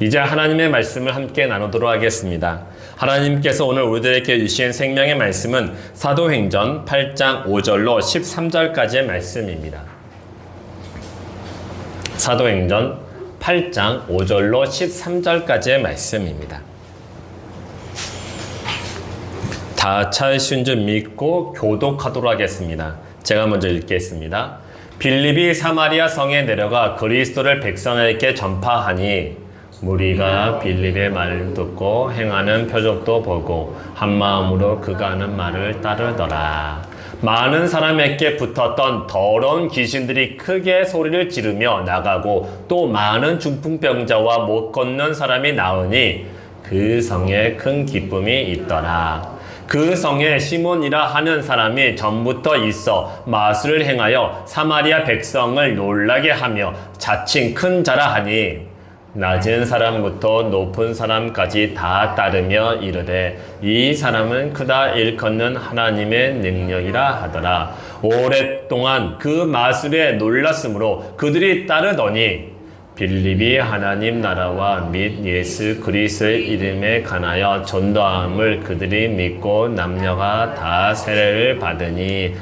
이제 하나님의 말씀을 함께 나누도록 하겠습니다. 하나님께서 오늘 우리들에게 주신 생명의 말씀은 사도행전 8장 5절로 13절까지의 말씀입니다. 사도행전 8장 5절로 13절까지의 말씀입니다. 다 찾으신 줄 믿고 교독하도록 하겠습니다. 제가 먼저 읽겠습니다. 빌립이 사마리아 성에 내려가 그리스도를 백성에게 전파하니 무리가 빌립의 말을 듣고 행하는 표적도 보고 한마음으로 그가 하는 말을 따르더라. 많은 사람에게 붙었던 더러운 귀신들이 크게 소리를 지르며 나가고 또 많은 중풍병자와 못 걷는 사람이 나으니 그 성에 큰 기쁨이 있더라. 그 성에 시몬이라 하는 사람이 전부터 있어 마술을 행하여 사마리아 백성을 놀라게 하며 자칭 큰 자라 하니 낮은 사람부터 높은 사람까지 다 따르며 이르되 이 사람은 크다 일컫는 하나님의 능력이라 하더라. 오랫동안 그 마술에 놀랐으므로 그들이 따르더니 빌립이 하나님 나라와 및 예수 그리스도의 이름에 관하여 전도함을 그들이 믿고 남녀가 다 세례를 받으니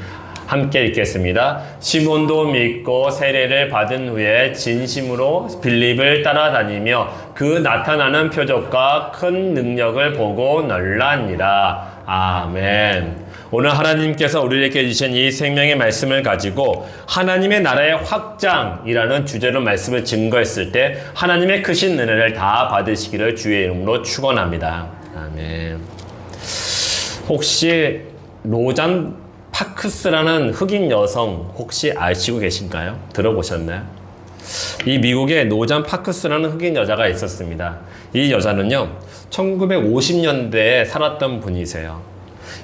함께 읽겠습니다. 시몬도 믿고 세례를 받은 후에 진심으로 빌립을 따라다니며 그 나타나는 표적과 큰 능력을 보고 놀라니라. 아멘. 오늘 하나님께서 우리에게 주신 이 생명의 말씀을 가지고 하나님의 나라의 확장이라는 주제로 말씀을 증거했을 때 하나님의 크신 은혜를 다 받으시기를 주의 이름으로 축원합니다. 아멘. 혹시 로잔 파크스라는 흑인 여성 혹시 아시고 계신가요? 들어보셨나요? 이 미국에 로잔 파크스라는 흑인 여자가 있었습니다. 이 여자는요, 1950년대에 살았던 분이세요.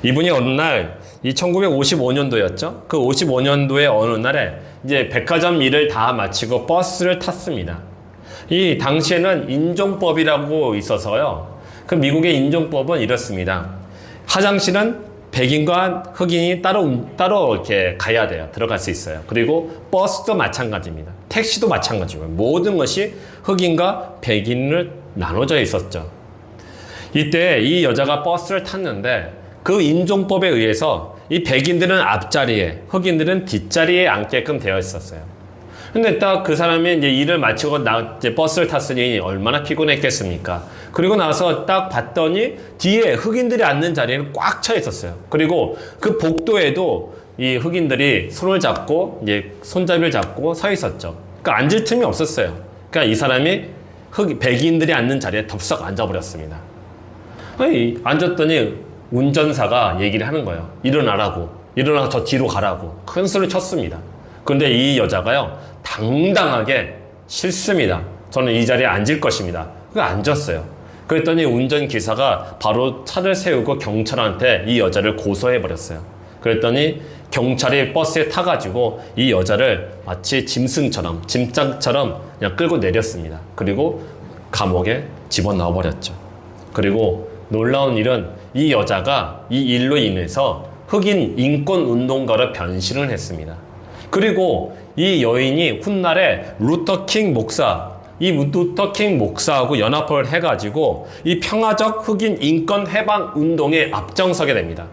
이분이 어느 날, 이 1955년도였죠? 그 55년도에 어느 날에 이제 백화점 일을 다 마치고 버스를 탔습니다. 이 당시에는 인종법이라고 있어서요. 그 미국의 인종법은 이렇습니다. 화장실은 백인과 흑인이 따로 이렇게 가야 돼요. 들어갈 수 있어요. 그리고 버스도 마찬가지입니다. 택시도 마찬가지고요. 모든 것이 흑인과 백인을 나눠져 있었죠. 이때 이 여자가 버스를 tas는데 그 인종법에 의해서 이 백인들은 앞자리에, 흑인들은 뒷자리에 앉게끔 되어 있었어요. 근데 딱 그 사람이 이제 일을 마치고 이제 버스를 탔으니 얼마나 피곤했겠습니까? 그리고 나서 딱 봤더니 뒤에 흑인들이 앉는 자리에는 꽉 차 있었어요. 그리고 그 복도에도 이 흑인들이 손을 잡고 이제 손잡이를 잡고 서 있었죠. 그러니까 앉을 틈이 없었어요. 그러니까 이 사람이 백인들이 앉는 자리에 덥석 앉아버렸습니다. 앉았더니 운전사가 얘기를 하는 거예요. 일어나라고. 일어나서 저 뒤로 가라고. 큰 소리를 쳤습니다. 그런데 이 여자가요, 당당하게 싫습니다. 저는 이 자리에 앉을 것입니다. 그 앉았어요. 그랬더니 운전기사가 바로 차를 세우고 경찰한테 이 여자를 고소해버렸어요. 그랬더니 경찰이 버스에 타가지고 이 여자를 마치 짐승처럼, 짐짝처럼 그냥 끌고 내렸습니다. 그리고 감옥에 집어넣어버렸죠. 그리고 놀라운 일은 이 여자가 이 일로 인해서 흑인 인권운동가로 변신을 했습니다. 그리고 이 여인이 훗날에 루터킹 목사, 이 루터킹 목사하고 연합을 해가지고 이 평화적 흑인 인권 해방 운동에 앞장서게 됩니다.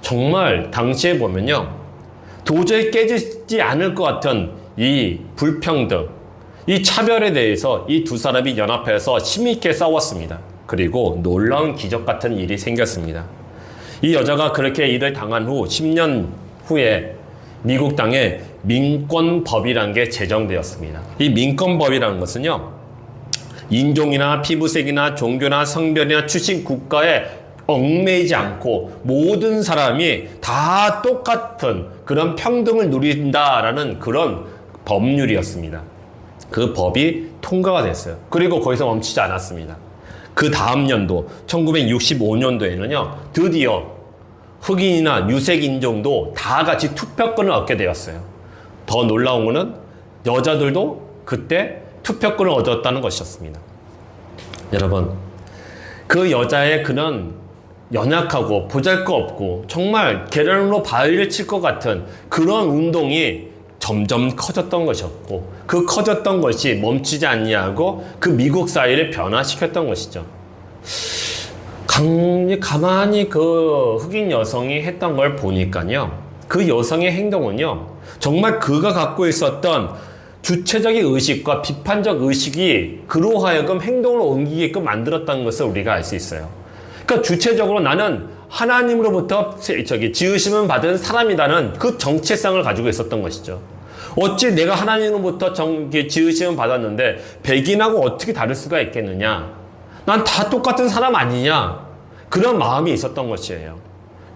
정말 당시에 보면요, 도저히 깨지지 않을 것 같은 이 불평등, 이 차별에 대해서 이 두 사람이 연합해서 힘있게 싸웠습니다. 그리고 놀라운 기적 같은 일이 생겼습니다. 이 여자가 그렇게 일을 당한 후 10년 후에 미국 땅에 민권법이라는 게 제정되었습니다. 이 민권법이라는 것은요, 인종이나 피부색이나 종교나 성별이나 출신 국가에 얽매이지 않고 모든 사람이 다 똑같은 그런 평등을 누린다라는 그런 법률이었습니다. 그 법이 통과가 됐어요. 그리고 거기서 멈추지 않았습니다. 그 다음 연도 1965년도에는요 드디어 흑인이나 유색인종도 다 같이 투표권을 얻게 되었어요. 더 놀라운 것은 여자들도 그때 투표권을 얻었다는 것이었습니다. 여러분, 그 여자의 그런 연약하고 보잘것없고 정말 계란으로 바위를 칠 것 같은 그런 운동이 점점 커졌던 것이었고 그 커졌던 것이 멈추지 아니하고 그 미국 사회를 변화시켰던 것이죠. 가만히 그 흑인 여성이 했던 걸 보니까요. 그 여성의 행동은요. 정말 그가 갖고 있었던 주체적인 의식과 비판적 의식이 그로 하여금 행동을 옮기게끔 만들었다는 것을 우리가 알 수 있어요. 그러니까 주체적으로 나는 하나님으로부터 지으심을 받은 사람이라는 그 정체성을 가지고 있었던 것이죠. 어찌 내가 하나님으로부터 지으심을 받았는데 백인하고 어떻게 다를 수가 있겠느냐? 난 다 똑같은 사람 아니냐? 그런 마음이 있었던 것이에요.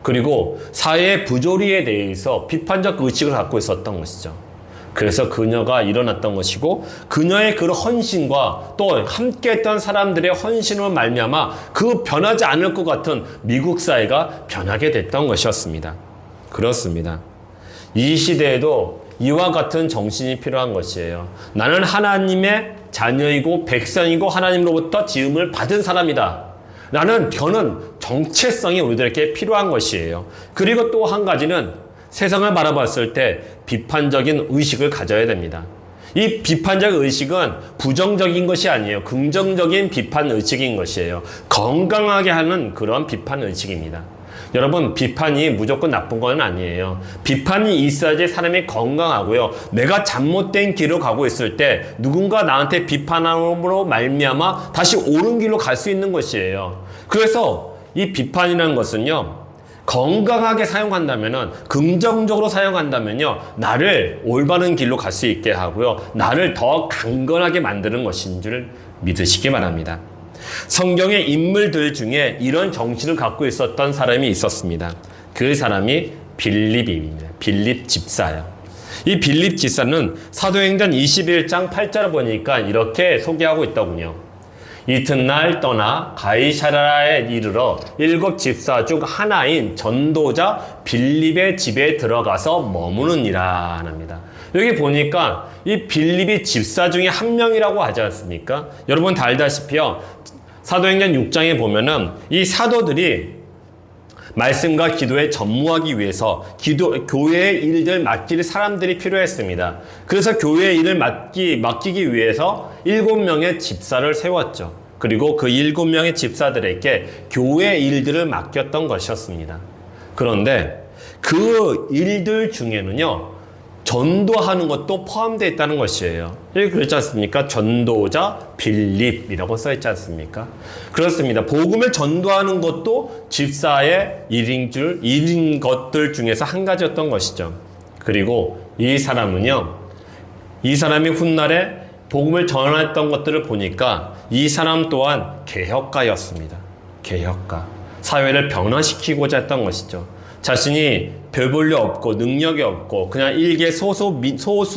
그리고 사회의 부조리에 대해서 비판적 의식을 갖고 있었던 것이죠. 그래서 그녀가 일어났던 것이고 그녀의 그 헌신과 또 함께했던 사람들의 헌신으로 말미암아 그 변하지 않을 것 같은 미국 사회가 변하게 됐던 것이었습니다. 그렇습니다. 이 시대에도 이와 같은 정신이 필요한 것이에요. 나는 하나님의 자녀이고 백성이고 하나님으로부터 지음을 받은 사람이다. 라는 저는 정체성이 우리들에게 필요한 것이에요. 그리고 또 한 가지는 세상을 바라봤을 때 비판적인 의식을 가져야 됩니다. 이 비판적 의식은 부정적인 것이 아니에요. 긍정적인 비판 의식인 것이에요. 건강하게 하는 그런 비판 의식입니다. 여러분, 비판이 무조건 나쁜 건 아니에요. 비판이 있어야지 사람이 건강하고요. 내가 잘못된 길로 가고 있을 때 누군가 나한테 비판함으로 말미암아 다시 옳은 길로 갈 수 있는 것이에요. 그래서 이 비판이라는 것은요. 건강하게 사용한다면은, 긍정적으로 사용한다면요, 나를 올바른 길로 갈 수 있게 하고요, 나를 더 강건하게 만드는 것인 줄 믿으시기 바랍니다. 성경의 인물들 중에 이런 정신을 갖고 있었던 사람이 있었습니다. 그 사람이 빌립입니다. 빌립 집사요. 이 빌립 집사는 사도행전 21장 8절을 보니까 이렇게 소개하고 있더군요. 이튿날 떠나 가이사랴에 이르러 7 집사 중 하나인 전도자 빌립의 집에 들어가서 머무느니라 합니다. 여기 보니까 이 빌립이 집사 중에 한 명이라고 하지 않습니까? 여러분 다 알다시피요. 사도행전 6장에 보면은 이 사도들이 말씀과 기도에 전무하기 위해서 교회의 일들 맡길 사람들이 필요했습니다. 그래서 교회의 일을 맡기기 위해서 7명의 집사를 세웠죠. 그리고 그 7명의 집사들에게 교회의 일들을 맡겼던 것이었습니다. 그런데 그 일들 중에는요, 전도하는 것도 포함되어 있다는 것이에요. 여기 그렇지 않습니까? 전도자 빌립이라고 써있지 않습니까? 그렇습니다. 복음을 전도하는 것도 집사의 일인 것들 중에서 한 가지였던 것이죠. 그리고 이 사람이 훗날에 복음을 전했던 것들을 보니까 이 사람 또한 개혁가였습니다. 개혁가. 사회를 변화시키고자 했던 것이죠. 자신이 별 볼 일 없고 능력이 없고 그냥 일개 소수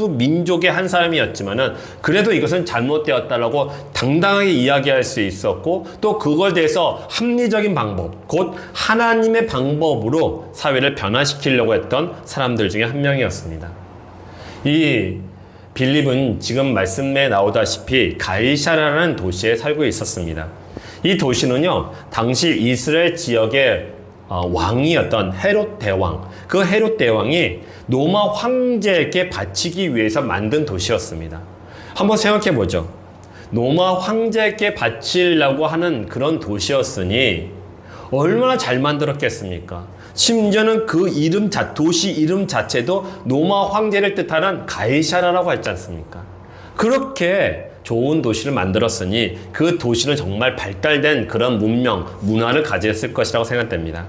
민족의 한 사람이었지만은 그래도 이것은 잘못되었다라고 당당하게 이야기할 수 있었고 또 그걸 대해서 합리적인 방법, 곧 하나님의 방법으로 사회를 변화시키려고 했던 사람들 중에 한 명이었습니다. 이 빌립은 지금 말씀에 나오다시피 가이사랴라는 도시에 살고 있었습니다. 이 도시는요, 당시 이스라엘 지역의 왕이었던 헤롯 대왕, 그 헤롯 대왕이 로마 황제에게 바치기 위해서 만든 도시였습니다. 한번 생각해 보죠. 로마 황제에게 바치려고 하는 그런 도시였으니 얼마나 잘 만들었겠습니까? 심지어는 그 도시 이름 자체도 로마 황제를 뜻하는 가이사랴라고 했지 않습니까? 그렇게 좋은 도시를 만들었으니 그 도시는 정말 발달된 그런 문화를 가졌을 것이라고 생각됩니다.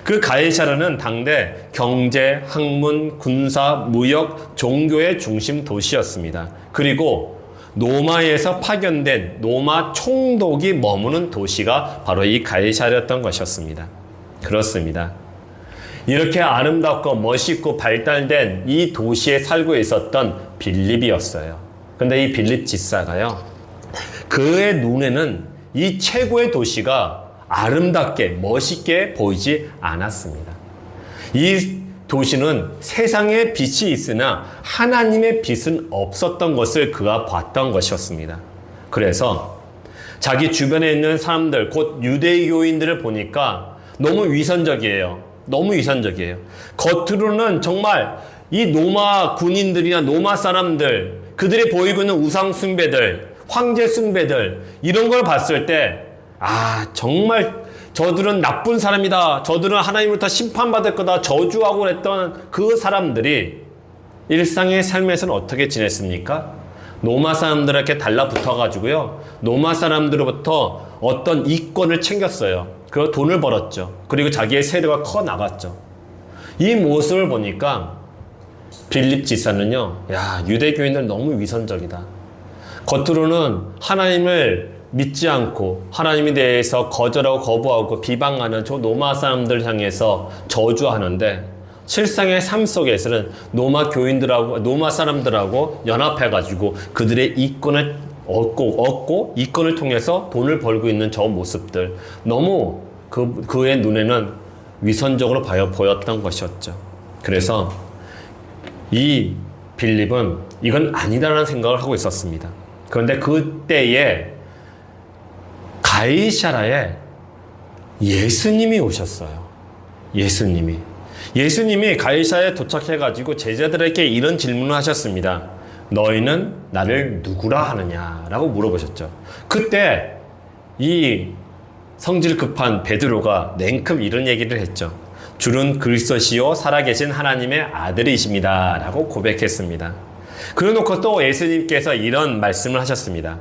그 가이사랴는 당대 경제, 학문, 군사, 무역, 종교의 중심 도시였습니다. 그리고 로마에서 파견된 로마 총독이 머무는 도시가 바로 이 가이사랴였던 것이었습니다. 그렇습니다. 이렇게 아름답고 멋있고 발달된 이 도시에 살고 있었던 빌립이었어요. 근데 이 빌립 집사가요, 그의 눈에는 이 최고의 도시가 아름답게 멋있게 보이지 않았습니다. 이 도시는 세상에 빛이 있으나 하나님의 빛은 없었던 것을 그가 봤던 것이었습니다. 그래서 자기 주변에 있는 사람들, 곧 유대교인들을 보니까 너무 위선적이에요. 겉으로는 정말 이 로마 군인들이나 로마 사람들, 그들이 보이고 있는 우상 숭배들, 황제 숭배들, 이런 걸 봤을 때, 정말 저들은 나쁜 사람이다. 저들은 하나님으로부터 심판받을 거다. 저주하고 그랬던 그 사람들이 일상의 삶에서는 어떻게 지냈습니까? 로마 사람들에게 달라붙어가지고요. 로마 사람들로부터 어떤 이권을 챙겼어요. 그리고 돈을 벌었죠. 그리고 자기의 세력가 커 나갔죠. 이 모습을 보니까 빌립 지사는요, 유대교인들 너무 위선적이다. 겉으로는 하나님을 믿지 않고 하나님에 대해서 거절하고 거부하고 비방하는 저 로마 사람들 향해서 저주하는데, 실상의 삶 속에서는 로마 교인들하고 로마 사람들하고 연합해가지고 그들의 이권을 얻고 이권을 통해서 돈을 벌고 있는 저 모습들, 너무 그의 눈에는 위선적으로 보였던 것이었죠. 그래서 이 빌립은 이건 아니다라는 생각을 하고 있었습니다. 그런데 그때에 가이사랴에 예수님이 오셨어요. 예수님이 가이사랴에 도착해가지고 제자들에게 이런 질문을 하셨습니다. 너희는 나를 누구라 하느냐라고 물어보셨죠. 그때 이 성질 급한 베드로가 냉큼 이런 얘기를 했죠. 주는 그리스도시요 살아계신 하나님의 아들이십니다 라고 고백했습니다. 그러놓고 또 예수님께서 이런 말씀을 하셨습니다.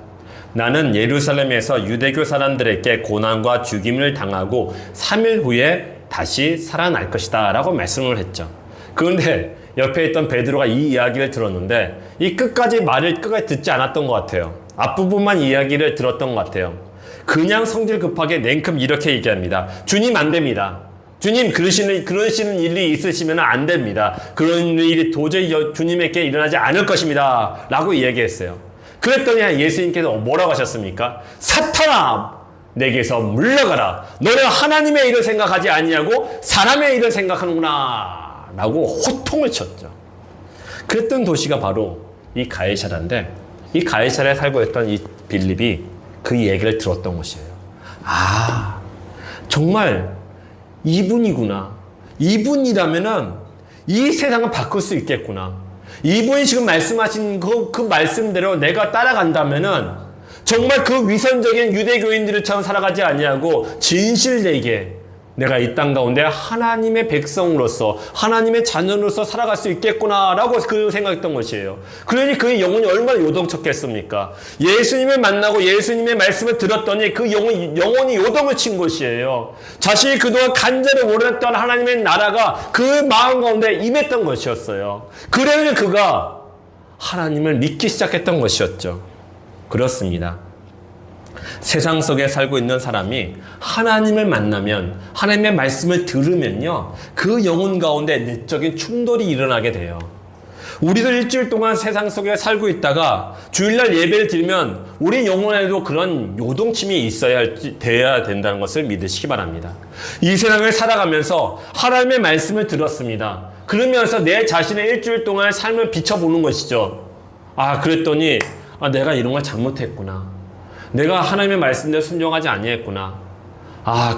나는 예루살렘에서 유대교 사람들에게 고난과 죽임을 당하고 3일 후에 다시 살아날 것이다 라고 말씀을 했죠. 그런데 옆에 있던 베드로가 이 이야기를 들었는데 이 말을 끝까지 듣지 않았던 것 같아요. 앞부분만 이야기를 들었던 것 같아요. 그냥 성질 급하게 냉큼 이렇게 얘기합니다. 주님 안 됩니다. 주님 그러시는 일이 있으시면 안 됩니다. 그런 일이 도저히 주님에게 일어나지 않을 것입니다 라고 이야기했어요. 그랬더니 예수님께서 뭐라고 하셨습니까? 사탄아, 내게서 물러가라. 너는 하나님의 일을 생각하지 아니하고 사람의 일을 생각하는구나 라고 호통을 쳤죠. 그랬던 도시가 바로 이 가이사랴인데, 이 가이사랴에 살고 있던 이 빌립이 그 얘기를 들었던 것이에요. 정말 이분이구나. 이분이라면은 이 세상을 바꿀 수 있겠구나. 이분이 지금 말씀하신 그 말씀대로 내가 따라간다면은 정말 그 위선적인 유대교인들처럼 살아가지 아니하고 진실되게 내가 이 땅 가운데 하나님의 백성으로서 하나님의 자녀로서 살아갈 수 있겠구나라고 그 생각했던 것이에요. 그러니 그의 영혼이 얼마나 요동쳤겠습니까? 예수님을 만나고 예수님의 말씀을 들었더니 그 영혼이 요동을 친 것이에요. 자신이 그동안 간절히 원했던 하나님의 나라가 그 마음 가운데 임했던 것이었어요. 그래서 그가 하나님을 믿기 시작했던 것이었죠. 그렇습니다. 세상 속에 살고 있는 사람이 하나님을 만나면, 하나님의 말씀을 들으면요, 그 영혼 가운데 내적인 충돌이 일어나게 돼요. 우리도 일주일 동안 세상 속에 살고 있다가 주일날 예배를 드리면 우리 영혼에도 그런 요동침이 돼야 된다는 것을 믿으시기 바랍니다. 이 세상을 살아가면서 하나님의 말씀을 들었습니다. 그러면서 내 자신의 일주일 동안의 삶을 비춰보는 것이죠. 그랬더니 내가 이런 걸 잘못했구나. 내가 하나님의 말씀대로 순종하지 아니했구나.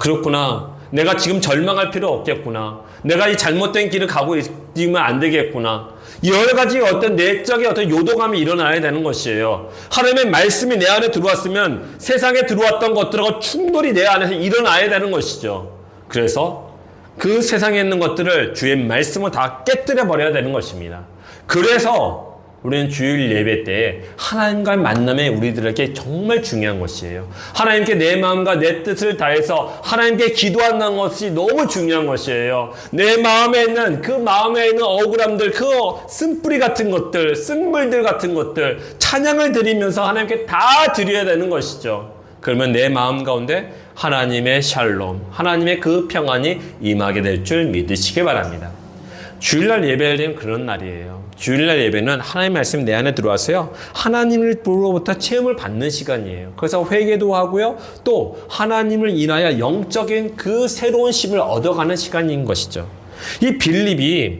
그렇구나. 내가 지금 절망할 필요 없겠구나. 내가 이 잘못된 길을 가고 있으면 안 되겠구나. 여러 가지 어떤 내적인 어떤 요동감이 일어나야 되는 것이에요. 하나님의 말씀이 내 안에 들어왔으면 세상에 들어왔던 것들하고 충돌이 내 안에서 일어나야 되는 것이죠. 그래서 그 세상에 있는 것들을 주의 말씀으로 다 깨뜨려 버려야 되는 것입니다. 그래서 우리는 주일 예배 때 하나님과의 만남이 우리들에게 정말 중요한 것이에요. 하나님께 내 마음과 내 뜻을 다해서 하나님께 기도한다는 것이 너무 중요한 것이에요. 내 마음에 있는 억울함들, 그 쓴뿌리 같은 것들, 쓴물들 같은 것들, 찬양을 드리면서 하나님께 다 드려야 되는 것이죠. 그러면 내 마음 가운데 하나님의 샬롬, 하나님의 그 평안이 임하게 될 줄 믿으시기 바랍니다. 주일날 예배는 그런 날이에요. 주일날 예배는 하나님의 말씀이 내 안에 들어와서요, 하나님으로부터 체험을 받는 시간이에요. 그래서 회개도 하고요, 또 하나님을 인하여 영적인 그 새로운 힘을 얻어가는 시간인 것이죠. 이 빌립이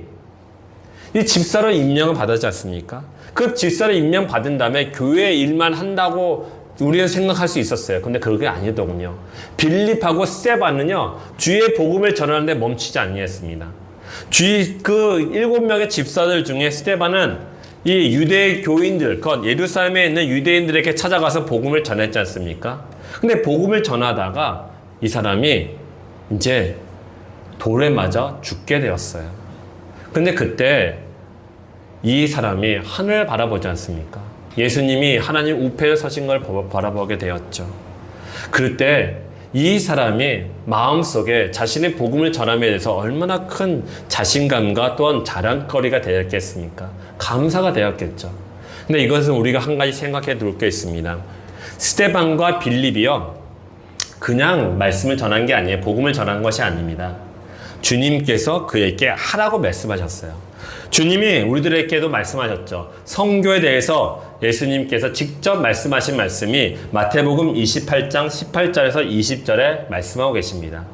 이 집사로 임명을 받았지 않습니까? 그 집사로 임명 받은 다음에 교회 일만 한다고 우리는 생각할 수 있었어요. 근데 그게 아니더군요. 빌립하고 스데반은요, 주의 복음을 전하는데 멈추지 아니했습니다. 그 7명의 집사들 중에 스데반은 이 유대 교인들, 예루살렘에 있는 유대인들에게 찾아가서 복음을 전했지 않습니까? 근데 복음을 전하다가 이 사람이 이제 돌에 맞아 죽게 되었어요. 근데 그때 이 사람이 하늘을 바라보지 않습니까? 예수님이 하나님 우편에 서신 걸 바라보게 되었죠. 그럴 때 이 사람이 마음속에 자신의 복음을 전함에 대해서 얼마나 큰 자신감과 또한 자랑거리가 되었겠습니까? 감사가 되었겠죠. 근데 이것은 우리가 한 가지 생각해 둘 게 있습니다. 스데반과 빌립이요, 그냥 말씀을 전한 게 아니에요. 복음을 전한 것이 아닙니다. 주님께서 그에게 하라고 말씀하셨어요. 주님이 우리들에게도 말씀하셨죠. 성교에 대해서 예수님께서 직접 말씀하신 말씀이 마태복음 28장 18절에서 20절에 말씀하고 계십니다.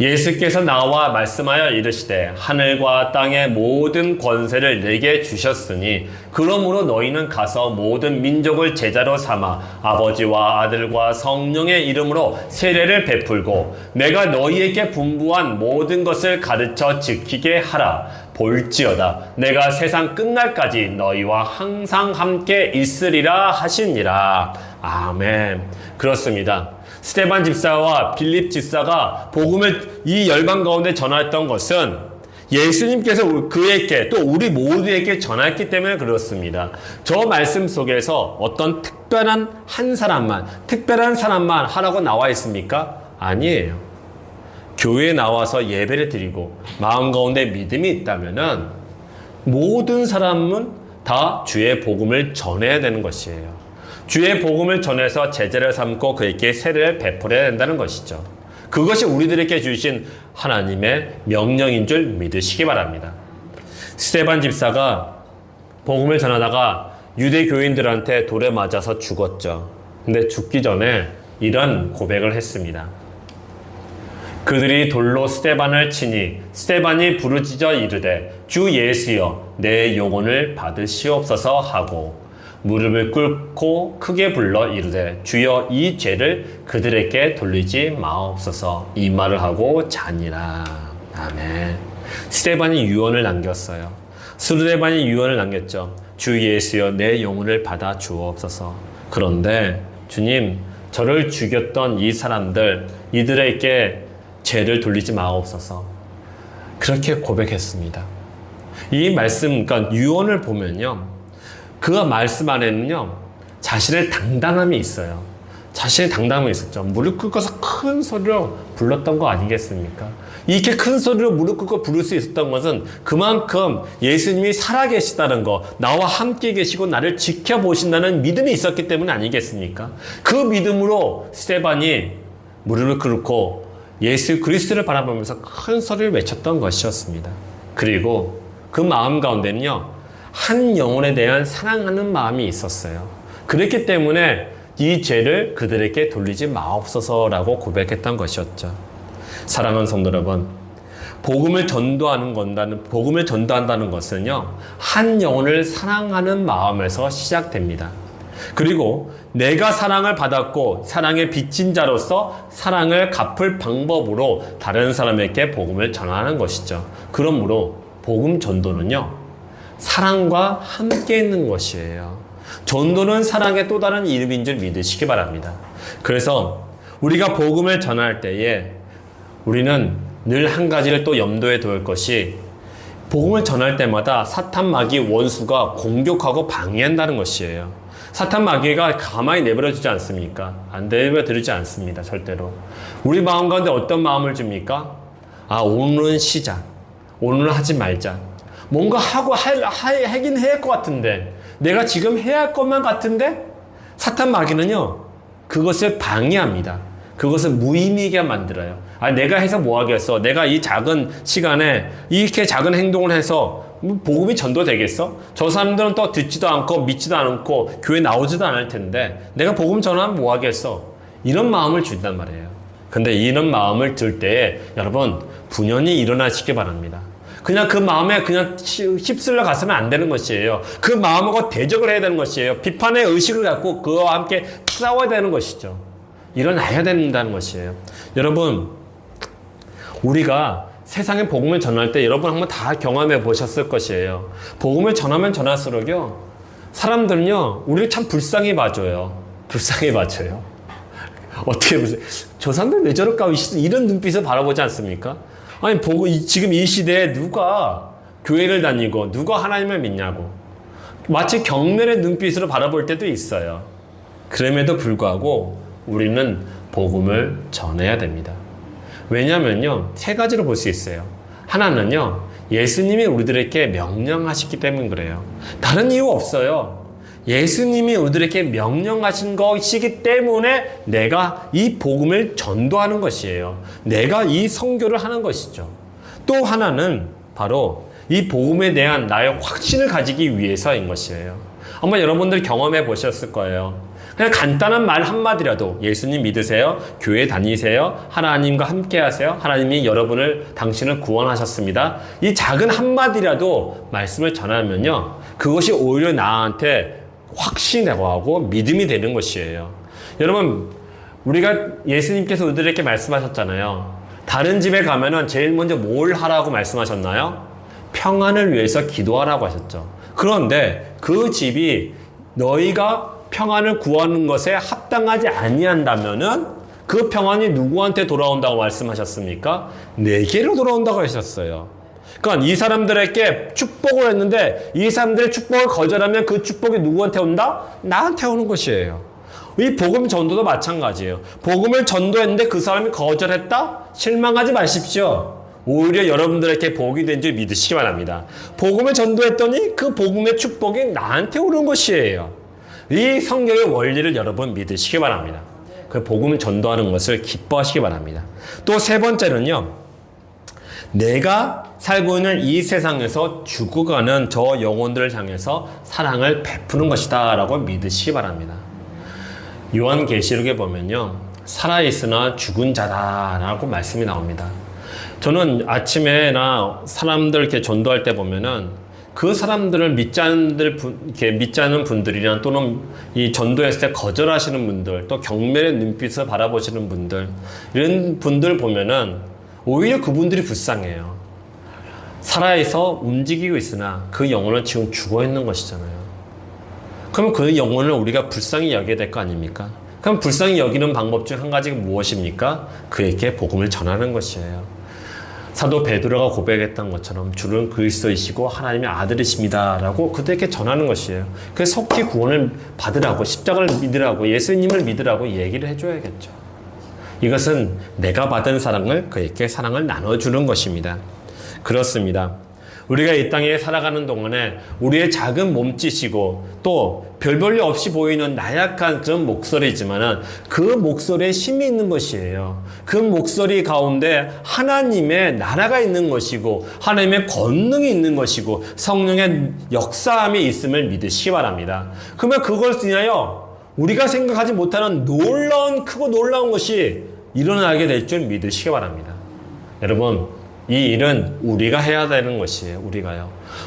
예수께서 나와 말씀하여 이르시되 하늘과 땅의 모든 권세를 내게 주셨으니 그러므로 너희는 가서 모든 민족을 제자로 삼아 아버지와 아들과 성령의 이름으로 세례를 베풀고 내가 너희에게 분부한 모든 것을 가르쳐 지키게 하라. 볼지어다 내가 세상 끝날까지 너희와 항상 함께 있으리라 하시니라. 아멘. 그렇습니다. 스데반 집사와 빌립 집사가 복음을 이 열방 가운데 전했던 것은 예수님께서 그에게 또 우리 모두에게 전했기 때문에 그렇습니다. 저 말씀 속에서 어떤 특별한 사람만 하라고 나와 있습니까? 아니에요. 교회에 나와서 예배를 드리고 마음 가운데 믿음이 있다면은 모든 사람은 다 주의 복음을 전해야 되는 것이에요. 주의 복음을 전해서 제자를 삼고 그에게 세례를 베풀어야 된다는 것이죠. 그것이 우리들에게 주신 하나님의 명령인 줄 믿으시기 바랍니다. 스데반 집사가 복음을 전하다가 유대 교인들한테 돌에 맞아서 죽었죠. 근데 죽기 전에 이런 고백을 했습니다. 그들이 돌로 스데반을 치니 스데반이 부르짖어 이르되 주 예수여 내 영혼을 받으시옵소서 하고 무릎을 꿇고 크게 불러 이르되 주여 이 죄를 그들에게 돌리지 마옵소서 이 말을 하고 자니라. 아멘. 스데반이 유언을 남겼어요. 스데반이 유언을 남겼죠. 주 예수여 내 영혼을 받아 주옵소서. 그런데 주님 저를 죽였던 이 사람들 이들에게 죄를 돌리지 마옵소서. 그렇게 고백했습니다. 이 말씀, 그러니까 유언을 보면요, 그 말씀 안에는요, 자신의 당당함이 있어요. 자신의 당당함이 있었죠. 무릎 꿇고서 큰 소리로 불렀던 거 아니겠습니까? 이렇게 큰 소리로 무릎 꿇고 부를 수 있었던 것은 그만큼 예수님이 살아계시다는 거, 나와 함께 계시고 나를 지켜보신다는 믿음이 있었기 때문 아니겠습니까? 그 믿음으로 스데반이 무릎을 꿇고 예수 그리스도를 바라보면서 큰 소리를 외쳤던 것이었습니다. 그리고 그 마음 가운데는요, 한 영혼에 대한 사랑하는 마음이 있었어요. 그렇기 때문에 이 죄를 그들에게 돌리지 마옵소서라고 고백했던 것이었죠. 사랑하는 성도 여러분, 복음을 전도한다는 것은요, 한 영혼을 사랑하는 마음에서 시작됩니다. 그리고 내가 사랑을 받았고 사랑에 빚진 자로서 사랑을 갚을 방법으로 다른 사람에게 복음을 전하는 것이죠. 그러므로 복음 전도는요, 사랑과 함께 있는 것이에요. 전도는 사랑의 또 다른 이름인 줄 믿으시기 바랍니다. 그래서 우리가 복음을 전할 때에 우리는 늘 한 가지를 또 염두에 둘 것이, 복음을 전할 때마다 사탄 마귀 원수가 공격하고 방해한다는 것이에요. 사탄 마귀가 가만히 내버려두지 않습니까? 안 내버려두지 않습니다. 절대로. 우리 마음 가운데 어떤 마음을 줍니까? 아, 오늘은 시작. 오늘은 하지 말자. 뭔가 하고 하긴 해야 할 것 같은데, 내가 지금 해야 할 것만 같은데, 사탄 마귀는요, 그것을 방해합니다. 그것을 무의미하게 만들어요. 아, 내가 해서 뭐 하겠어? 내가 이 작은 시간에 이렇게 작은 행동을 해서 복음이 전도되겠어? 저 사람들은 또 듣지도 않고 믿지도 않고 교회 나오지도 않을 텐데 내가 복음 전하면 뭐 하겠어? 이런 마음을 준단 말이에요. 근데 이런 마음을 들 때에 여러분 분연히 일어나시기 바랍니다. 그냥 그 마음에 그냥 휩쓸려 갔으면 안 되는 것이에요. 그 마음하고 대적을 해야 되는 것이에요. 비판의 의식을 갖고 그와 함께 싸워야 되는 것이죠. 일어나야 된다는 것이에요. 여러분, 우리가 세상에 복음을 전할 때 여러분 한번 다 경험해 보셨을 것이에요. 복음을 전하면 전할수록요, 사람들은요, 우리를 참 불쌍히 봐줘요. 불쌍히 봐줘요. 어떻게 보세요? 저 사람들 왜 저럴까? 이런 눈빛을 바라보지 않습니까? 아니, 지금 이 시대에 누가 교회를 다니고 누가 하나님을 믿냐고. 마치 경멸의 눈빛으로 바라볼 때도 있어요. 그럼에도 불구하고 우리는 복음을 전해야 됩니다. 왜냐면요, 세 가지로 볼 수 있어요. 하나는요, 예수님이 우리들에게 명령하셨기 때문에 그래요. 다른 이유 없어요. 예수님이 우리들에게 명령하신 것이기 때문에 내가 이 복음을 전도하는 것이에요. 내가 이 선교를 하는 것이죠. 또 하나는 바로 이 복음에 대한 나의 확신을 가지기 위해서인 것이에요. 아마 여러분들 경험해 보셨을 거예요. 그냥 간단한 말 한마디라도 예수님 믿으세요. 교회 다니세요. 하나님과 함께 하세요. 하나님이 당신을 구원하셨습니다. 이 작은 한마디라도 말씀을 전하면요, 그것이 오히려 나한테 확신하고 하고 믿음이 되는 것이에요. 여러분, 우리가 예수님께서 우리들에게 말씀하셨잖아요. 다른 집에 가면은 제일 먼저 뭘 하라고 말씀하셨나요? 평안을 위해서 기도하라고 하셨죠. 그런데 그 집이 너희가 평안을 구하는 것에 합당하지 아니한다면은 그 평안이 누구한테 돌아온다고 말씀하셨습니까? 내게로 돌아온다고 하셨어요. 그러니까 이 사람들에게 축복을 했는데 이 사람들의 축복을 거절하면 그 축복이 누구한테 온다? 나한테 오는 것이에요. 이 복음 전도도 마찬가지예요. 복음을 전도했는데 그 사람이 거절했다? 실망하지 마십시오. 오히려 여러분들에게 복이 된 줄 믿으시기 바랍니다. 복음을 전도했더니 그 복음의 축복이 나한테 오는 것이에요. 이 성경의 원리를 여러분 믿으시기 바랍니다. 그 복음을 전도하는 것을 기뻐하시기 바랍니다. 또 세 번째는요, 내가 살고 있는 이 세상에서 죽어가는 저 영혼들을 향해서 사랑을 베푸는 것이다 라고 믿으시기 바랍니다. 요한계시록에 보면요, 살아있으나 죽은 자다 라고 말씀이 나옵니다. 저는 아침에나 사람들 이렇게 전도할 때 보면은 그 사람들을 믿지 않는 분들이나 또는 이 전도했을 때 거절하시는 분들, 또 경멸의 눈빛을 바라보시는 분들, 이런 분들 보면은 오히려 그분들이 불쌍해요. 살아있어 움직이고 있으나 그 영혼은 지금 죽어 있는 것이잖아요. 그럼 그 영혼을 우리가 불쌍히 여겨야 될 거 아닙니까? 그럼 불쌍히 여기는 방법 중 한 가지가 무엇입니까? 그에게 복음을 전하는 것이에요. 사도 베드로가 고백했던 것처럼 주는 그리스도이시고 하나님의 아들이십니다 라고 그들에게 전하는 것이에요. 그래서 속히 구원을 받으라고, 십자가를 믿으라고, 예수님을 믿으라고 얘기를 해줘야겠죠. 이것은 내가 받은 사랑을 그에게 사랑을 나눠주는 것입니다. 그렇습니다. 우리가 이 땅에 살아가는 동안에 우리의 작은 몸짓이고 또 별 볼일 없이 보이는 나약한 그런 목소리지만은 그 목소리에 힘이 있는 것이에요. 그 목소리 가운데 하나님의 나라가 있는 것이고 하나님의 권능이 있는 것이고 성령의 역사함이 있음을 믿으시기 바랍니다. 그러면 그걸 인하여 우리가 생각하지 못하는 크고 놀라운 것이 일어나게 될 줄 믿으시기 바랍니다. 여러분, 이 일은 우리가 해야 되는 것이에요.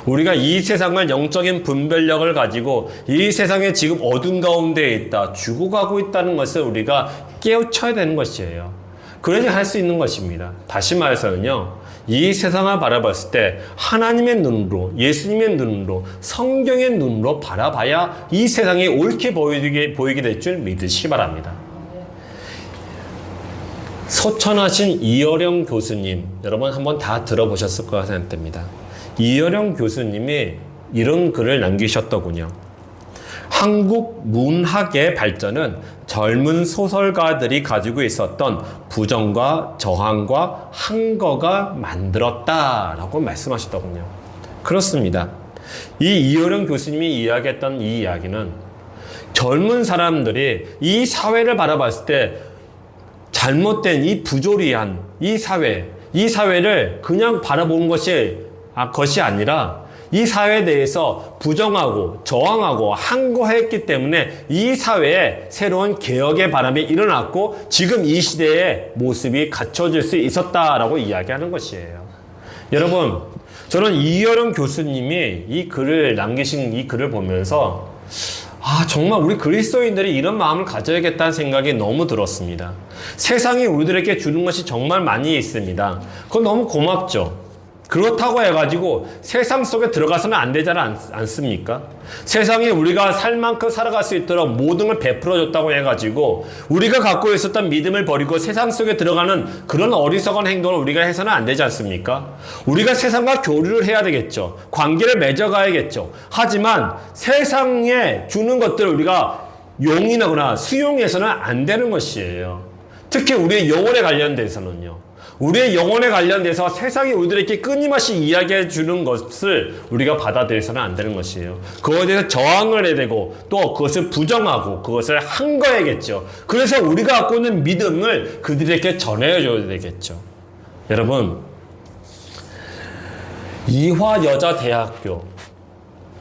우리가 이 세상을 영적인 분별력을 가지고 이 세상에 지금 어둠 가운데에 있다, 죽어가고 있다는 것을 우리가 깨우쳐야 되는 것이에요. 그래야 할 수 있는 것입니다. 다시 말해서는요, 이 세상을 바라봤을 때 하나님의 눈으로, 예수님의 눈으로, 성경의 눈으로 바라봐야 이 세상이 옳게 보이게 될 줄 믿으시기 바랍니다. 소천하신 이어령 교수님, 여러분 한번 다 들어보셨을 거라 생각됩니다. 이어령 교수님이 이런 글을 남기셨더군요. 한국 문학의 발전은 젊은 소설가들이 가지고 있었던 부정과 저항과 항거가 만들었다라고 말씀하셨더군요. 그렇습니다. 이 이어령 교수님이 이야기했던 이 이야기는 젊은 사람들이 이 사회를 바라봤을 때 잘못된 이 부조리한 이 사회를 그냥 바라보는 것이 아니라 이 사회에 대해서 부정하고 저항하고 항거했기 때문에 이 사회에 새로운 개혁의 바람이 일어났고 지금 이 시대의 모습이 갖춰질 수 있었다라고 이야기하는 것이에요. 여러분, 저는 이어령 교수님이 이 글을 남기신 이 글을 보면서 정말 우리 그리스도인들이 이런 마음을 가져야겠다는 생각이 너무 들었습니다. 세상이 우리들에게 주는 것이 정말 많이 있습니다. 그건 너무 고맙죠. 그렇다고 해가지고 세상 속에 들어가서는 안 되지 않습니까? 세상에 우리가 살 만큼 살아갈 수 있도록 모든 걸 베풀어줬다고 해가지고 우리가 갖고 있었던 믿음을 버리고 세상 속에 들어가는 그런 어리석은 행동을 우리가 해서는 안 되지 않습니까? 우리가 세상과 교류를 해야 되겠죠. 관계를 맺어가야겠죠. 하지만 세상에 주는 것들을 우리가 용인하거나 수용해서는 안 되는 것이에요. 특히 우리의 영혼에 관련돼서는요. 우리의 영혼에 관련돼서 세상이 우리들에게 끊임없이 이야기해 주는 것을 우리가 받아들여서는 안 되는 것이에요. 그것에 대해서 저항을 해야 되고 또 그것을 부정하고 그것을 항거해야겠죠. 그래서 우리가 갖고 있는 믿음을 그들에게 전해줘야 되겠죠. 여러분, 이화여자대학교,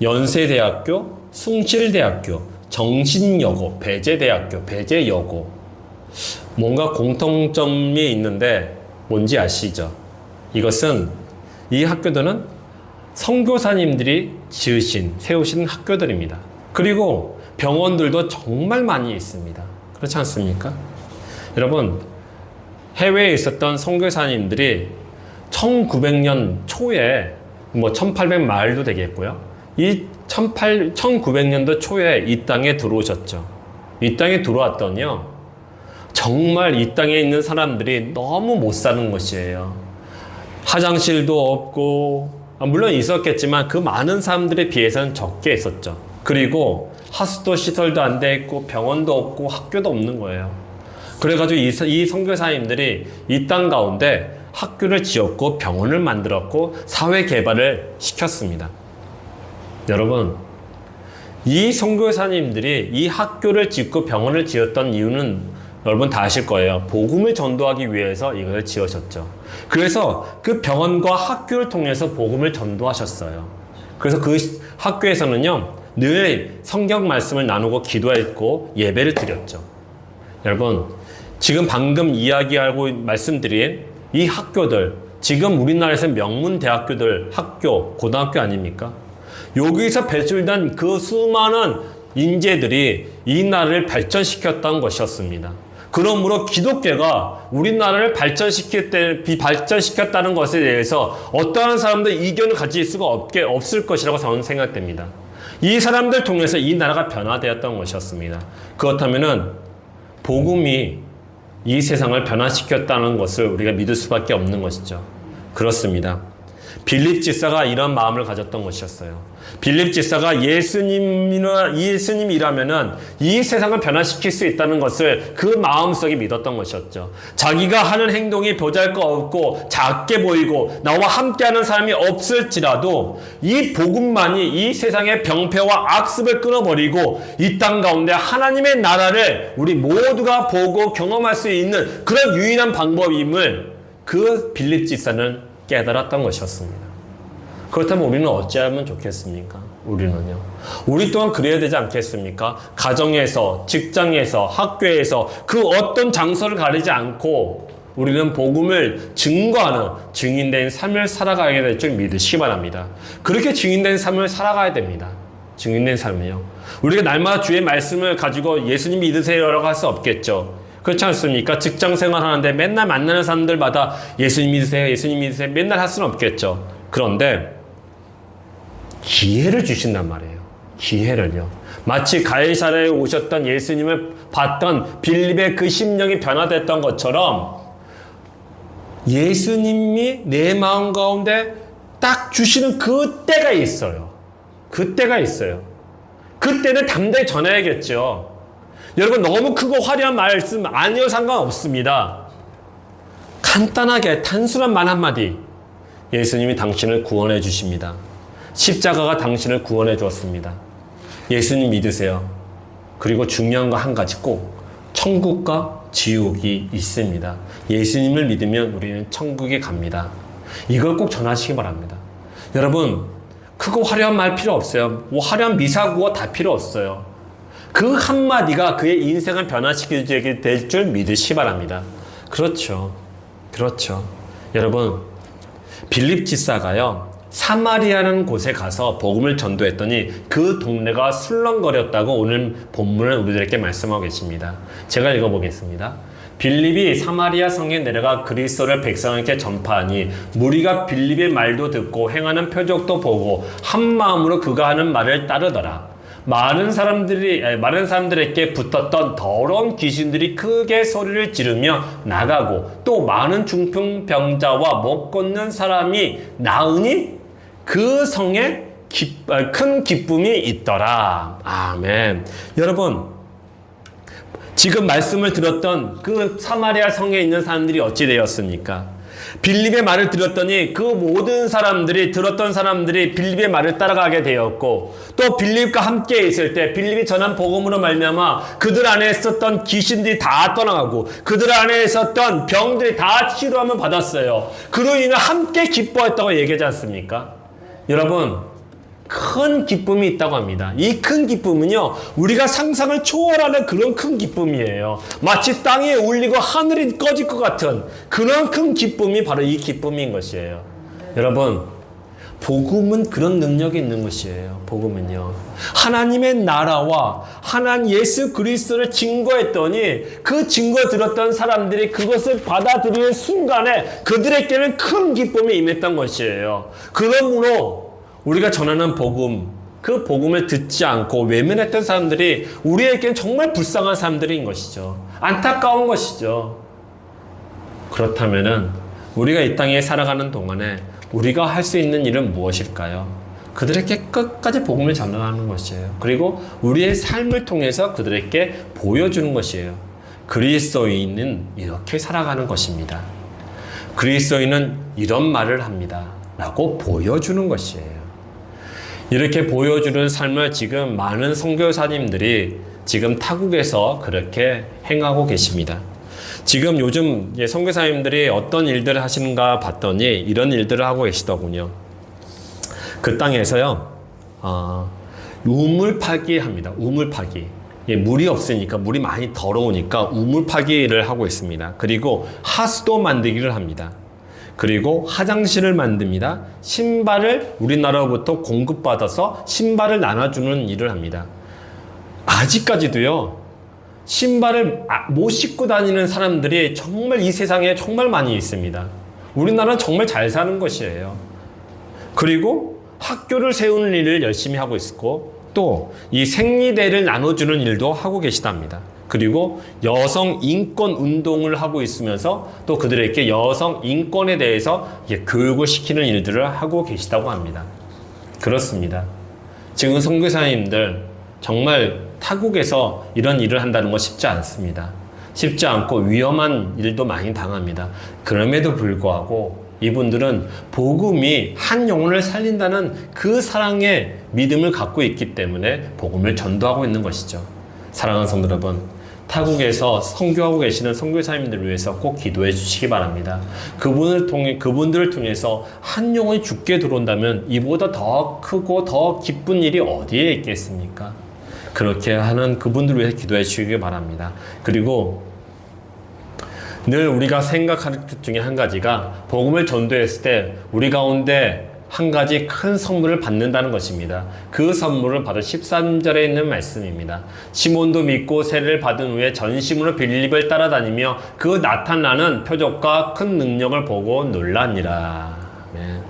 연세대학교, 숭실대학교, 정신여고, 배재대학교, 배재여고 뭔가 공통점이 있는데 뭔지 아시죠? 이것은 이 학교들은 선교사님들이 세우신 학교들입니다. 그리고 병원들도 정말 많이 있습니다. 그렇지 않습니까? 여러분, 해외에 있었던 선교사님들이 1900년 초에 1800 말도 되겠고요. 이 1900년도 초에 이 땅에 들어오셨죠. 이 땅에 들어왔더니요. 정말 이 땅에 있는 사람들이 너무 못 사는 것이에요. 화장실도 없고, 물론 있었겠지만 그 많은 사람들에 비해서는 적게 있었죠. 그리고 하수도 시설도 안 돼 있고 병원도 없고 학교도 없는 거예요. 그래가지고 이 선교사님들이 이 땅 가운데 학교를 지었고 병원을 만들었고 사회 개발을 시켰습니다. 여러분, 이 선교사님들이 이 학교를 짓고 병원을 지었던 이유는 여러분 다 아실 거예요. 복음을 전도하기 위해서 이걸 지으셨죠. 그래서 그 병원과 학교를 통해서 복음을 전도하셨어요. 그래서 그 학교에서는요, 늘 성경 말씀을 나누고 기도했고 예배를 드렸죠. 여러분, 지금 방금 이야기하고 말씀드린 이 학교들, 지금 우리나라에서 명문 대학교들, 학교, 고등학교 아닙니까? 여기서 배출된 그 수많은 인재들이 이 나라를 발전시켰던 것이었습니다. 그러므로 기독교가 우리나라를 발전시켰다는 것에 대해서 어떠한 사람도 이견을 가질 수가 없을 것이라고 저는 생각됩니다. 이 사람들 통해서 이 나라가 변화되었던 것이었습니다. 그렇다면은 복음이 이 세상을 변화시켰다는 것을 우리가 믿을 수밖에 없는 것이죠. 그렇습니다. 빌립 집사가 이런 마음을 가졌던 것이었어요. 빌립 집사가 예수님이라면은 이 세상을 변화시킬 수 있다는 것을 그 마음속에 믿었던 것이었죠. 자기가 하는 행동이 보잘것없고 작게 보이고 나와 함께하는 사람이 없을지라도 이 복음만이 이 세상의 병폐와 악습을 끊어버리고 이 땅 가운데 하나님의 나라를 우리 모두가 보고 경험할 수 있는 그런 유일한 방법임을 그 빌립 집사는 깨달았던 것이었습니다. 그렇다면 우리는 어찌하면 좋겠습니까? 우리 또한 그래야 되지 않겠습니까? 가정에서, 직장에서, 학교에서 그 어떤 장소를 가리지 않고 우리는 복음을 증거하는 증인된 삶을 살아가야 될 줄 믿으시기 바랍니다. 그렇게 증인된 삶을 살아가야 됩니다. 증인된 삶이요. 우리가 날마다 주의 말씀을 가지고 예수님 믿으세요라고 할 수 없겠죠. 그렇지 않습니까? 직장 생활하는데 맨날 만나는 사람들마다 예수님 믿으세요, 예수님 믿으세요 맨날 할 수는 없겠죠. 그런데 기회를 주신단 말이에요. 기회를요. 마치 가이사랴에 오셨던 예수님을 봤던 빌립의 그 심령이 변화됐던 것처럼 예수님이 내 마음 가운데 딱 주시는 그 때가 있어요. 그때가 있어요. 그때는 담대히 전해야겠죠. 여러분, 너무 크고 화려한 말씀 아니어도 상관없습니다. 간단하게 단순한 말 한마디, 예수님이 당신을 구원해 주십니다. 십자가가 당신을 구원해 주었습니다. 예수님 믿으세요. 그리고 중요한 거 한 가지 꼭, 천국과 지옥이 있습니다. 예수님을 믿으면 우리는 천국에 갑니다. 이걸 꼭 전하시기 바랍니다. 여러분, 크고 화려한 말 필요 없어요. 화려한 미사구어 다 필요 없어요. 그 한마디가 그의 인생을 변화시키게 될 줄 믿으시기 바랍니다. 그렇죠. 여러분, 빌립 집사가요, 사마리아라는 곳에 가서 복음을 전도했더니 그 동네가 술렁거렸다고 오늘 본문은 우리들에게 말씀하고 계십니다. 제가 읽어보겠습니다. 빌립이 사마리아 성에 내려가 그리스도를 백성에게 전파하니 무리가 빌립의 말도 듣고 행하는 표적도 보고 한 마음으로 그가 하는 말을 따르더라. 많은 사람들에게 붙었던 더러운 귀신들이 크게 소리를 지르며 나가고 또 많은 중풍병자와 못 걷는 사람이 나으니 그 성에 큰 기쁨이 있더라. 아멘. 여러분, 지금 말씀을 들었던 그 사마리아 성에 있는 사람들이 어찌 되었습니까? 빌립의 말을 들었더니 그 모든 사람들이 들었던 사람들이 빌립의 말을 따라가게 되었고 또 빌립과 함께 있을 때 빌립이 전한 복음으로 말미암아 그들 안에 있었던 귀신들이 다 떠나가고 그들 안에 있었던 병들이 다 치료함을 받았어요. 그로 인해 함께 기뻐했다고 얘기하지 않습니까? 여러분, 큰 기쁨이 있다고 합니다. 이 큰 기쁨은요, 우리가 상상을 초월하는 그런 큰 기쁨이에요. 마치 땅에 울리고 하늘이 꺼질 것 같은 그런 큰 기쁨이 바로 이 기쁨인 것이에요. 여러분, 복음은 그런 능력이 있는 것이에요. 복음은요. 하나님의 나라와 하나님 예수 그리스도를 증거했더니 그 증거 들었던 사람들이 그것을 받아들이는 순간에 그들에게는 큰 기쁨이 임했던 것이에요. 그러므로 우리가 전하는 복음, 그 복음을 듣지 않고 외면했던 사람들이 우리에게는 정말 불쌍한 사람들인 것이죠. 안타까운 것이죠. 그렇다면은 우리가 이 땅에 살아가는 동안에 우리가 할 수 있는 일은 무엇일까요? 그들에게 끝까지 복음을 전하는 것이에요. 그리고 우리의 삶을 통해서 그들에게 보여주는 것이에요. 그리스도인은 이렇게 살아가는 것입니다. 그리스도인은 이런 말을 합니다. 라고 보여주는 것이에요. 이렇게 보여주는 삶을 지금 많은 선교사님들이 지금 타국에서 그렇게 행하고 계십니다. 지금 요즘 선교사님들이 어떤 일들을 하시는가 봤더니 이런 일들을 하고 계시더군요. 그 땅에서요, 우물 파기 합니다. 우물 파기. 물이 없으니까, 물이 많이 더러우니까 우물 파기를 하고 있습니다. 그리고 하수도 만들기를 합니다. 그리고 화장실을 만듭니다. 신발을 우리나라로부터 공급받아서 신발을 나눠주는 일을 합니다. 아직까지도요, 신발을 못 신고 다니는 사람들이 정말 이 세상에 정말 많이 있습니다. 우리나라는 정말 잘 사는 것이에요. 그리고 학교를 세우는 일을 열심히 하고 있고 또 이 생리대를 나눠주는 일도 하고 계시답니다. 그리고 여성 인권 운동을 하고 있으면서 또 그들에게 여성 인권에 대해서 교육을 시키는 일들을 하고 계시다고 합니다. 그렇습니다. 지금 선교사님들 정말 타국에서 이런 일을 한다는 건 쉽지 않습니다. 쉽지 않고 위험한 일도 많이 당합니다. 그럼에도 불구하고 이분들은 복음이 한 영혼을 살린다는 그 사랑의 믿음을 갖고 있기 때문에 복음을 전도하고 있는 것이죠. 사랑하는 성도 여러분, 타국에서 선교하고 계시는 선교사님들을 위해서 꼭 기도해 주시기 바랍니다. 그분들을 통해서 한 영혼이 죽게 들어온다면 이보다 더 크고 더 기쁜 일이 어디에 있겠습니까? 그렇게 하는 그분들을 위해서 기도해 주시기 바랍니다. 그리고 늘 우리가 생각하는 것 중에 한 가지가 복음을 전도했을 때 우리 가운데 한 가지 큰 선물을 받는다는 것입니다. 그 선물은 바로 13절에 있는 말씀입니다. 시몬도 믿고 세례를 받은 후에 전심으로 빌립을 따라다니며 그 나타나는 표적과 큰 능력을 보고 놀라니라. 네.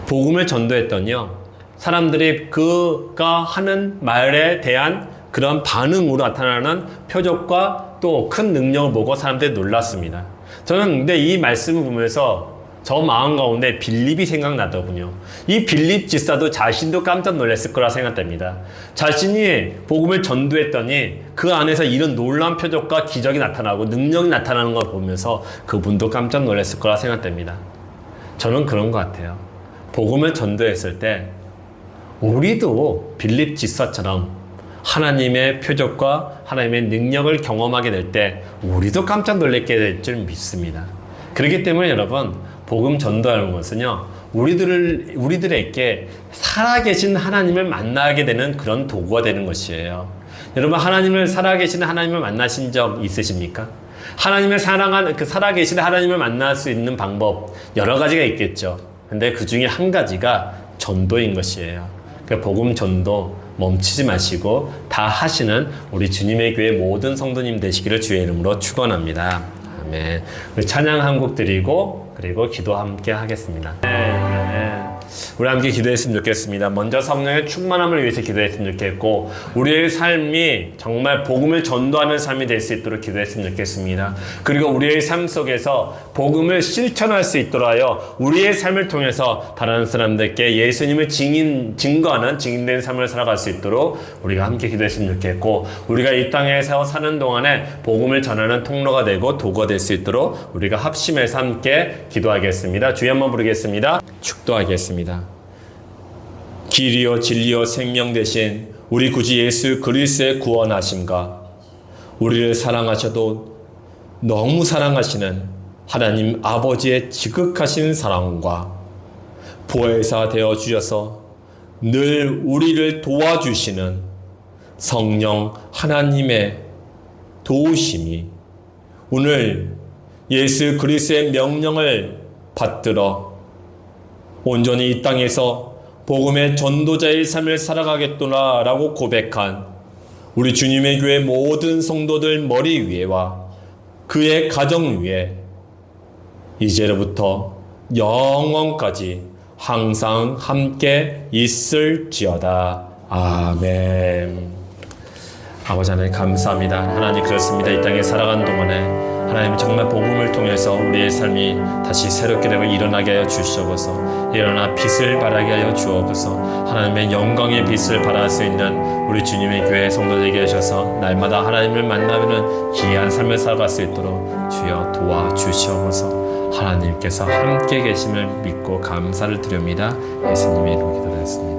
복음을 전도했더니요, 사람들이 그가 하는 말에 대한 그런 반응으로 나타나는 표적과 또 큰 능력을 보고 사람들이 놀랐습니다. 저는 근데 이 말씀을 보면서 저 마음 가운데 빌립이 생각나더군요. 이 빌립 집사도 자신도 깜짝 놀랐을 거라 생각됩니다. 자신이 복음을 전도했더니 그 안에서 이런 놀라운 표적과 기적이 나타나고 능력이 나타나는 걸 보면서 그분도 깜짝 놀랐을 거라 생각됩니다. 저는 그런 것 같아요. 복음을 전도했을 때 우리도 빌립 집사처럼 하나님의 표적과 하나님의 능력을 경험하게 될 때 우리도 깜짝 놀랄게 될 줄 믿습니다. 그렇기 때문에 여러분, 복음 전도하는 것은요, 우리들에게 살아계신 하나님을 만나게 되는 그런 도구가 되는 것이에요. 여러분, 살아계신 하나님을 만나신 적 있으십니까? 하나님을 살아계신 하나님을 만날 수 있는 방법 여러 가지가 있겠죠. 근데 그 중에 한 가지가 전도인 것이에요. 그 복음 전도 멈추지 마시고 다 하시는 우리 주님의 교회 모든 성도님 되시기를 주의 이름으로 축원합니다. 아멘. 우리 찬양 한 곡 드리고 그리고 기도 함께 하겠습니다. 우리 함께 기도했으면 좋겠습니다. 먼저 성령의 충만함을 위해서 기도했으면 좋겠고 우리의 삶이 정말 복음을 전도하는 삶이 될 수 있도록 기도했으면 좋겠습니다. 그리고 우리의 삶 속에서 복음을 실천할 수 있도록 하여 우리의 삶을 통해서 다른 사람들께 예수님을 증거하는 증인된 삶을 살아갈 수 있도록 우리가 함께 기도했으면 좋겠고 우리가 이 땅에서 사는 동안에 복음을 전하는 통로가 되고 도구가 될 수 있도록 우리가 합심해서 함께 기도하겠습니다. 주여 한번 부르겠습니다. 축도하겠습니다. 길이요 진리요 생명 되신 우리 구주 예수 그리스도의 구원하심과 우리를 사랑하셔도 너무 사랑하시는 하나님 아버지의 지극하신 사랑과 보혜사 되어 주셔서 늘 우리를 도와주시는 성령 하나님의 도우심이 오늘 예수 그리스도의 명령을 받들어 온전히 이 땅에서 복음의 전도자의 삶을 살아가겠구나 라고 고백한 우리 주님의 교회 모든 성도들 머리 위에와 그의 가정 위에 이제로부터 영원까지 항상 함께 있을지어다. 아멘. 아버지 하나님 감사합니다. 하나님 그렇습니다. 이 땅에 살아가는 동안에 하나님 정말 복음을 통해서 우리의 삶이 다시 새롭게 되고 일어나게 하여 주시옵소서. 일어나 빛을 발하게 하여 주옵소서. 하나님의 영광의 빛을 발할 수 있는 우리 주님의 교회 성도되게 하셔서 날마다 하나님을 만나면 귀한 삶을 살아갈 수 있도록 주여 도와주시옵소서. 하나님께서 함께 계심을 믿고 감사를 드립니다. 예수님의 이름으로 기도드렸습니다.